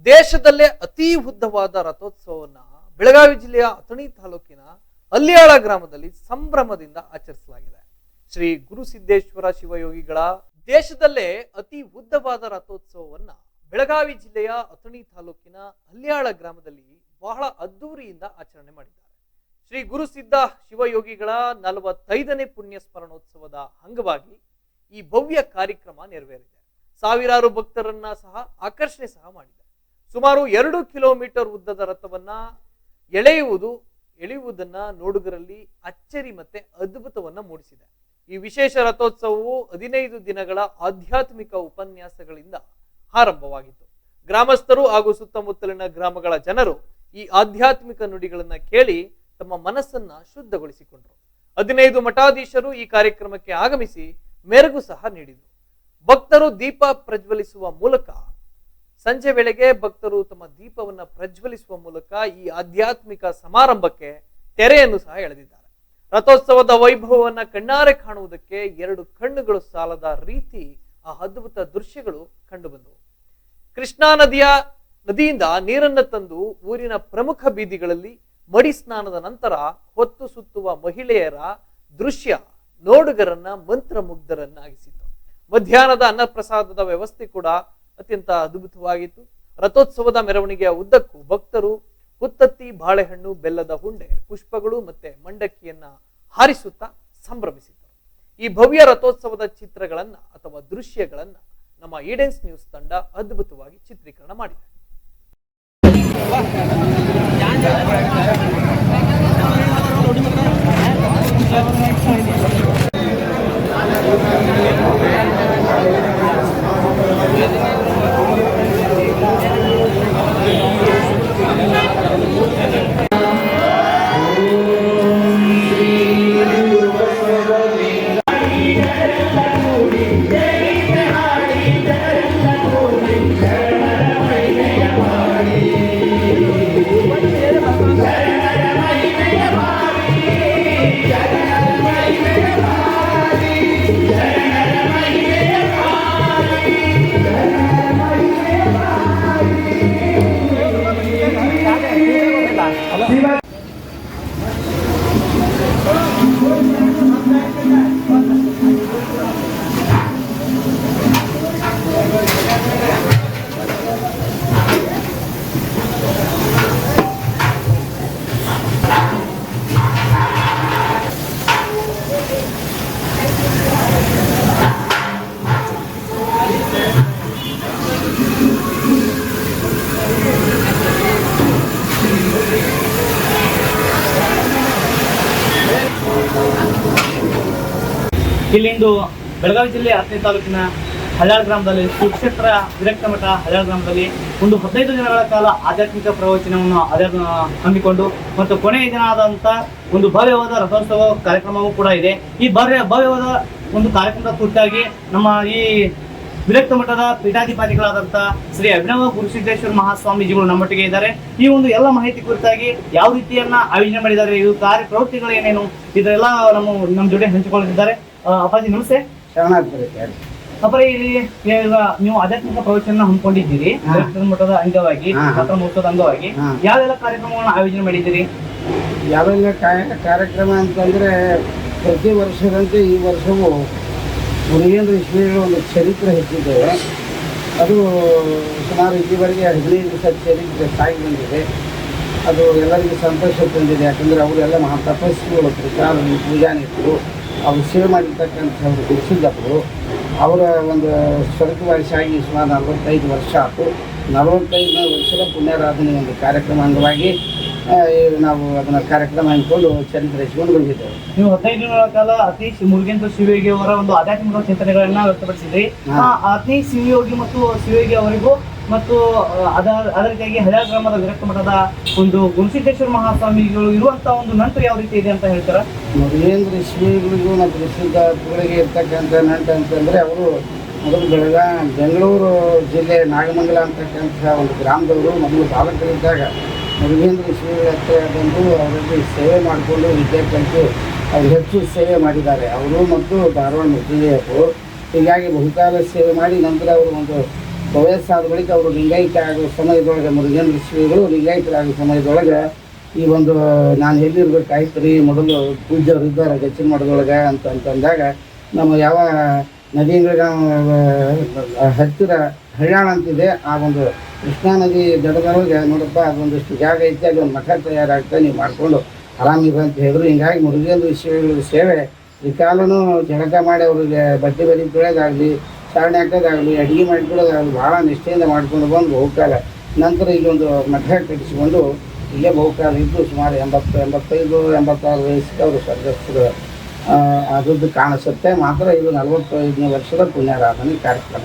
ದೇಶದಲ್ಲೇ ಅತಿ ಉದ್ದವಾದ ರಥೋತ್ಸವವನ್ನ ಬೆಳಗಾವಿ ಜಿಲ್ಲೆಯ ಅಥಣಿ ತಾಲೂಕಿನ ಅಲ್ಲಿಯಾಳ ಗ್ರಾಮದಲ್ಲಿ ಸಂಭ್ರಮದಿಂದ ಆಚರಿಸಲಾಗಿದೆ. ಶ್ರೀ ಗುರುಸಿದ್ದೇಶ್ವರ ಶಿವಯೋಗಿಗಳ ದೇಶದಲ್ಲೇ ಅತಿ ಉದ್ದವಾದ ರಥೋತ್ಸವವನ್ನ ಬೆಳಗಾವಿ ಜಿಲ್ಲೆಯ ಅಥಣಿ ತಾಲೂಕಿನ ಅಲ್ಲಿಯಾಳ ಗ್ರಾಮದಲ್ಲಿ ಬಹಳ ಅದ್ದೂರಿಯಿಂದ ಆಚರಣೆ ಮಾಡಿದ್ದಾರೆ. ಶ್ರೀ ಗುರುಸಿದ್ದ ಶಿವಯೋಗಿಗಳ 45ನೇ ಪುಣ್ಯ ಸ್ಮರಣೋತ್ಸವದ ಅಂಗವಾಗಿ ಈ ಭವ್ಯ ಕಾರ್ಯಕ್ರಮ ನೆರವೇರಿದೆ. ಸಾವಿರಾರು ಭಕ್ತರನ್ನ ಸಹ ಆಕರ್ಷಣೆ ಸಹ ಮಾಡಿದೆ. ಸುಮಾರು 2 ಕಿಲೋಮೀಟರ್ ಉದ್ದದ ರಥವನ್ನ ಎಳೆಯುವುದನ್ನ ನೋಡುಗರಲ್ಲಿ ಅಚ್ಚರಿ ಮತ್ತೆ ಅದ್ಭುತವನ್ನ ಮೂಡಿಸಿದೆ. ಈ ವಿಶೇಷ ರಥೋತ್ಸವವು 15 ದಿನಗಳ ಆಧ್ಯಾತ್ಮಿಕ ಉಪನ್ಯಾಸಗಳಿಂದ ಆರಂಭವಾಗಿತ್ತು. ಗ್ರಾಮಸ್ಥರು ಹಾಗೂ ಸುತ್ತಮುತ್ತಲಿನ ಗ್ರಾಮಗಳ ಜನರು ಈ ಆಧ್ಯಾತ್ಮಿಕ ನುಡಿಗಳನ್ನ ಕೇಳಿ ತಮ್ಮ ಮನಸ್ಸನ್ನ ಶುದ್ಧಗೊಳಿಸಿಕೊಂಡರು. 15 ಮಠಾಧೀಶರು ಈ ಕಾರ್ಯಕ್ರಮಕ್ಕೆ ಆಗಮಿಸಿ ಮೆರುಗು ಸಹ ನೀಡಿದರು. ಭಕ್ತರು ದೀಪ ಪ್ರಜ್ವಲಿಸುವ ಮೂಲಕ ಸಂಜೆ ವೇಳೆಗೆ ಭಕ್ತರು ತಮ್ಮ ದೀಪವನ್ನ ಪ್ರಜ್ವಲಿಸುವ ಮೂಲಕ ಈ ಆಧ್ಯಾತ್ಮಿಕ ಸಮಾರಂಭಕ್ಕೆ ತೆರೆಯನ್ನು ಸಹ ಎಳೆದಿದ್ದಾರೆ. ರಥೋತ್ಸವದ ವೈಭವವನ್ನ ಕಣ್ಣಾರೆ ಕಾಣುವುದಕ್ಕೆ 2 ಕಣ್ಣುಗಳು ಸಾಲದ ರೀತಿ ಆ ಅದ್ಭುತ ದೃಶ್ಯಗಳು ಕಂಡುಬಂದವು. ಕೃಷ್ಣಾ ನದಿಯಿಂದ ನೀರನ್ನು ತಂದು ಊರಿನ ಪ್ರಮುಖ ಬೀದಿಗಳಲ್ಲಿ ಮಡಿ ಸ್ನಾನದ ನಂತರ ಹೊತ್ತು ಸುತ್ತುವ ಮಹಿಳೆಯರ ದೃಶ್ಯ ನೋಡುಗರನ್ನ ಮಂತ್ರಮುಗ್ಧರನ್ನಾಗಿಸಿತು. ಮಧ್ಯಾಹ್ನದ ಅನ್ನಪ್ರಸಾದದ ವ್ಯವಸ್ಥೆ ಕೂಡ ಅತ್ಯಂತ ಅದ್ಭುತವಾಗಿತ್ತು. ರಥೋತ್ಸವದ ಮೆರವಣಿಗೆಯ ಉದ್ದಕ್ಕೂ ಭಕ್ತರು ಹುತ್ತತ್ತಿ, ಬಾಳೆಹಣ್ಣು, ಬೆಲ್ಲದ ಉಂಡೆ, ಪುಷ್ಪಗಳು ಮತ್ತೆ ಮಂಡಕ್ಕಿಯನ್ನ ಹಾರಿಸುತ್ತಾ ಸಂಭ್ರಮಿಸಿದ್ದರು. ಈ ಭವ್ಯ ರಥೋತ್ಸವದ ಚಿತ್ರಗಳನ್ನ ಅಥವಾ ದೃಶ್ಯಗಳನ್ನ ನಮ್ಮ ಈಡೆನ್ಸ್ ನ್ಯೂಸ್ ತಂಡ ಅದ್ಭುತವಾಗಿ ಚಿತ್ರೀಕರಣ ಮಾಡಿದೆ. ಇಲ್ಲಿಂದು ಬೆಳಗಾವಿ ಜಿಲ್ಲೆ ಅಥಣಿ ತಾಲೂಕಿನ ಹಳ್ಯಾಳ ಗ್ರಾಮದಲ್ಲಿ ಶ್ರೀಕ್ಷೇತ್ರ ವಿರಕ್ತ ಮಠ ಹಳ್ಯಾಳ ಗ್ರಾಮದಲ್ಲಿ ಒಂದು 15 ದಿನಗಳ ಕಾಲ ಆಧ್ಯಾತ್ಮಿಕ ಪ್ರವಚನವನ್ನು ಹಮ್ಮಿಕೊಂಡು ಮತ್ತು ಕೊನೆಯ ದಿನ ಆದಂತ ಒಂದು ಭವ್ಯವಾದ ರಥೋತ್ಸವ ಕಾರ್ಯಕ್ರಮವೂ ಕೂಡ ಇದೆ. ಈ ಭವ್ಯವಾದ ಒಂದು ಕಾರ್ಯಕ್ರಮದ ಕುರಿತಾಗಿ ನಮ್ಮ ಈ ವಿರಕ್ತ ಮಠದ ಪೀಠಾಧಿಪತಿಗಳಾದಂಥ ಶ್ರೀ ಅಭಿನವ ಗುರುಸಿದ್ದೇಶ್ವರ ಮಹಾಸ್ವಾಮೀಜಿಗಳು ನಮ್ಮೊಟ್ಟಿಗೆ ಇದ್ದಾರೆ. ಈ ಒಂದು ಎಲ್ಲ ಮಾಹಿತಿ ಕುರಿತಾಗಿ ಯಾವ ರೀತಿಯನ್ನ ಆಯೋಜನೆ ಮಾಡಿದ್ದಾರೆ, ಇದು ಕಾರ್ಯ ಪ್ರವೃತ್ತಿಗಳು ಏನೇನು, ಇದೆಲ್ಲ ನಮ್ಮ ಜೊತೆ ಹಂಚಿಕೊಳ್ಳುತ್ತಿದ್ದಾರೆ. ಅಪ್ಪಾಜಿ ನಮಸ್ತೆ. ಅಪ್ಪರ ಇಲ್ಲಿ ನೀವು ಆಧ್ಯಾತ್ಮಿಕ ಪ್ರವಚನ ಹಮ್ಮಿಕೊಂಡಿದ್ದೀರಿ ಮಠದ ಅಂಗವಾಗಿ, ರಥ ಮಹೋತ್ಸವದ ಅಂಗವಾಗಿ ಯಾವೆಲ್ಲ ಕಾರ್ಯಕ್ರಮಗಳನ್ನ ಆಯೋಜನೆ ಮಾಡಿದ್ದೀರಿ? ಯಾವೆಲ್ಲ ಕಾರ್ಯಕ್ರಮ ಅಂತಂದ್ರೆ ಪ್ರತಿ ವರ್ಷದಂತೆ ಈ ವರ್ಷವೂ ಮುರುಗೇಂದ್ರ ಶ್ರೀಗಳು ಒಂದು ಚರಿತ್ರೆ ಹೆಚ್ಚಿದ್ದೇವೆ. ಅದು ಸುಮಾರು ಇಲ್ಲಿವರೆಗೆ 15 ದಿವಸ ಚರಿತ್ರೆ ಸಾಗಿ ಬಂದಿದೆ. ಅದು ಎಲ್ಲರಿಗೂ ಸಂತೋಷ ತಂದಿದೆ. ಯಾಕಂದರೆ ಅವರೆಲ್ಲ ಮಹಾ ತಪಸ್ವಿಗಳು, ಪ್ರಚಾರ ಪೂಜಾನಿಗಳು, ಅವರು ಸೇವೆ ಮಾಡಿರ್ತಕ್ಕಂಥವ್ರು ಗುರುಸಿದ್ದಪ್ಪರು. ಅವರ ಒಂದು ಸ್ವರ್ಗವಾಸಿಯಾಗಿ ಸುಮಾರು 45 ವರ್ಷ ಆಯಿತು. 45ನೇ ವರ್ಷದ ಪುಣ್ಯಾರಾಧನೆ ಒಂದು ಕಾರ್ಯಕ್ರಮ ಅಂಗವಾಗಿ ನಾವು ಅದನ್ನ ಕಾರ್ಯಕ್ರಮ ಹಮ್ಮಿಕೊಂಡು ಚರಿತ್ರೆ ಹಚ್ಕೊಂಡು ಬಂದಿದ್ದೇವೆ. ನೀವು 15 ದಿನಗಳ ಕಾಲ ಅತಿ ಮುರುಗೇಂದ್ರ ಶಿವಯೋಗಿ ಅವರ ಒಂದು ಆಧ್ಯಾತ್ಮಿಕ ಚಿಂತನೆಗಳನ್ನ ವ್ಯಕ್ತಪಡಿಸಿದ್ರಿ. ಅತಿ ಶಿವಯೋಗಿ ಮತ್ತು ಶಿವಯೋಗಿ ಅವರಿಗೂ ಮತ್ತು ಅದೇ ರೀತಿಯಾಗಿ ಹಳ್ಯಾಳ ಗ್ರಾಮದ ವಿರಕ್ತ ಮಠದ ಒಂದು ಗುರುಸಿದ್ದೇಶ್ವರ ಮಹಾಸ್ವಾಮಿಗಳು ಇರುವಂತಹ ಒಂದು ನಂಟು ಯಾವ ರೀತಿ ಇದೆ ಅಂತ ಹೇಳ್ತಾರೆ? ಮುರುಗೇಂದ್ರ ಶಿವಯೋಗಿಗಳಿಗೂ ಮತ್ತು ಗುರುಸಿದ್ದಪ್ಪಗಳಿಗೆ ಇರ್ತಕ್ಕಂಥ ನಂಟು ಅಂತಂದರೆ ಅವರು ಮೊದಲು ಬೆಂಗಳೂರು ಜಿಲ್ಲೆ ನಾಗಮಂಗಲ ಅಂತಕ್ಕಂಥ ಒಂದು ಗ್ರಾಮದವರು ಮೊದಲು ಬಾಲಕರಿದ್ದಾಗ ಮುರುಗೇಂದ್ರ ಶ್ರೀಗಳ ಹತ್ರ ಬಂದು ಅವರಲ್ಲಿ ಸೇವೆ ಮಾಡಿಕೊಂಡು ವಿದ್ಯೆ ಕಲಿತು ಅವರು ಹೆಚ್ಚು ಸೇವೆ ಮಾಡಿದ್ದಾರೆ. ಅವರು ಮತ್ತು ಧಾರವಾಡ ಮುದ್ದೆಯವರು ಹೀಗಾಗಿ ಬಹುಕಾಲ ಸೇವೆ ಮಾಡಿ ನಂತರ ಅವರು ಒಂದು ವಯಸ್ಸಾದ ಬಳಿಕ ಅವರು ಲಿಂಗಾಯತ ಆಗೋ ಸಮಯದೊಳಗೆ ಮುರುಗೇಂದ್ರ ಶ್ರೀಗಳು ಲಿಂಗಾಯತರಾಗೋ ಸಮಯದೊಳಗೆ ಈ ಒಂದು ನಾನು ಎಲ್ಲಿರ್ಬೇಕಾಯ್ತು ರೀ, ಮೊದಲು ಪೂಜ್ಯರು ಇದ್ದಾರೆ ಗಚ್ಚಿನ ಮಠದೊಳಗೆ ಅಂತಂದಾಗ ನಮ್ಮ ಯಾವ ನದಿಗಳ ಹತ್ತಿರ ಹಳ್ಯಾಳ ಅಂತಿದೆ, ಆ ಒಂದು ಕೃಷ್ಣಾ ನದಿ ದಡದೊಳಗೆ ನೋಡಪ್ಪ ಅದೊಂದಿಷ್ಟು ಜಾಗ ಐತೆ, ಅದೊಂದು ಮಠ ತಯಾರಾಗ್ತಾ ನೀವು ಮಾಡಿಕೊಂಡು ಆರಾಮಿದೆ ಅಂತ ಹೇಳಿದ್ರು. ಹಿಂಗಾಗಿ ಮುರುಗೇಂದ್ರ ಶ್ರೀಗಳ ಸೇವೆ ತ್ರಿಕಾಲನೂ ಜಳಕ ಮಾಡಿ ಅವ್ರಿಗೆ ಬಟ್ಟೆ ಬರಿ ತೊಳೆದಾಗಲಿ, ಚಾರಣೆ ಹಾಕೋದಾಗಲಿ, ಅಡುಗೆ ಮಾಡಿಕೊಳ್ಳೋದಾಗಲಿ ಭಾಳ ನಿಷ್ಠೆಯಿಂದ ಮಾಡ್ಕೊಂಡು ಬಂದು ಬಹುಕಾಲ ನಂತರ ಇಲ್ಲೊಂದು ಮಠ ಕಟ್ಟಿಸಿಕೊಂಡು ಇಲ್ಲೇ ಬಹುಕಾಲ ಇದ್ದು ಸುಮಾರು 85-86 ವಯಸ್ಸಿಗೆ ಅವರು ಸ್ವರ್ಗಸ್ಥರು ಆದದ್ದು ಕಾಣಿಸುತ್ತೆ. ಮಾತ್ರ ಇದು 45ನೇ ವರ್ಷದ ಪುಣ್ಯಾರಾಧನೆ ಕಾರ್ಯಕ್ರಮ.